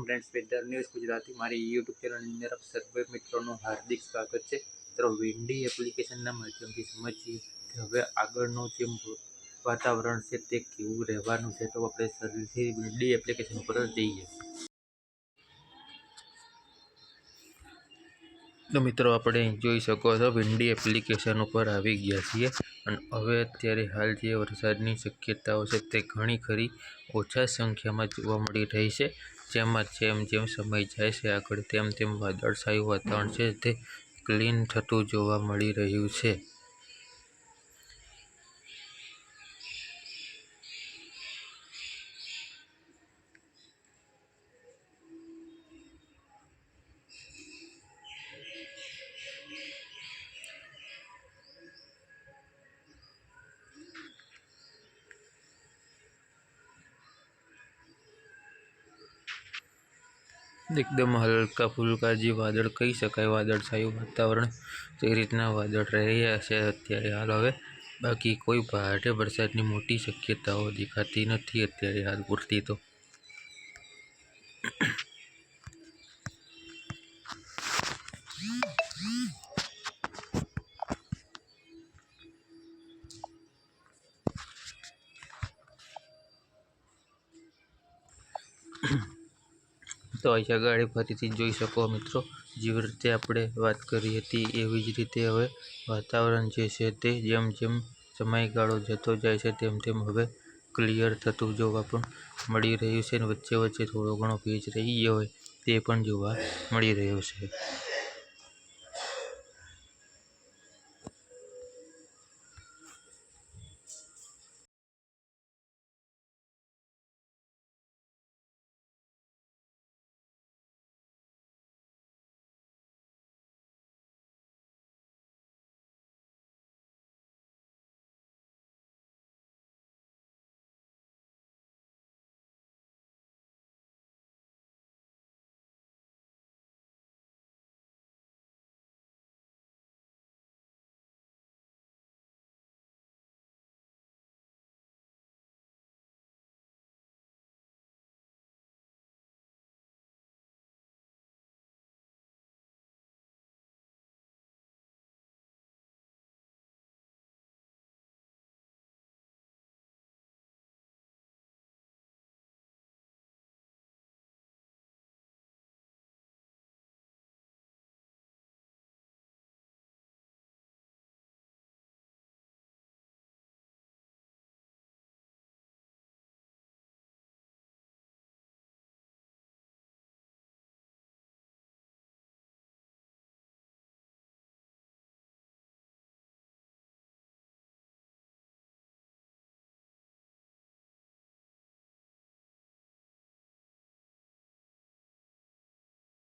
Friends weather news Gujarati મારી YouTube ચેનલની અંદર આપ સર્વે મિત્રોનું હાર્દિક સ્વાગત છે। તો વિન્ડી એપ્લિકેશનના માધ્યમથી સમજીએ કે હવે આગળનું જે વાતાવરણ છે તે કેવું રહેવાનું છે। તો આપણે સરથી વિન્ડી એપ્લિકેશન ઉપર જઈએ। તો મિત્રો આપણે જોઈ શકો છો વિન્ડી એપ્લિકેશન ઉપર આવી ગયા છીએ અને હવે અત્યારે હાલ જે વરસાદની શક્યતાઓ છે તે ઘણી ખરી ઓછા સંખ્યામાં જોવા મળી રહી છે। જેમાં જેમ સમય જાય છે આગળ તેમ વાદળછાયું વાતાવરણ છે તે ક્લીન થતું જોવા મળી રહ્યું છે। એકદમ હલકા ફુલકા જે વાદળ કહી શકાય, વાદળછાયું વાતાવરણ તે રીતના વાદળ રહ્યા છે અત્યારે હાલ। હવે બાકી કોઈ ભારે વરસાદની મોટી શક્યતાઓ દેખાતી નથી અત્યારે હાલ પૂરતી। તો અહીંયા ગાડી ફરીથી જોઈ શકો મિત્રો, જેવી રીતે આપણે વાત કરી હતી એવી જ રીતે હવે વાતાવરણ જે છે તે જેમ સમયગાળો જતો જાય છે તેમ હવે ક્લિયર થતું જોવા પણ મળી રહ્યું છે અને વચ્ચે થોડો ઘણો ભેજ રહી ગયો હોય તે પણ જોવા મળી રહ્યો છે।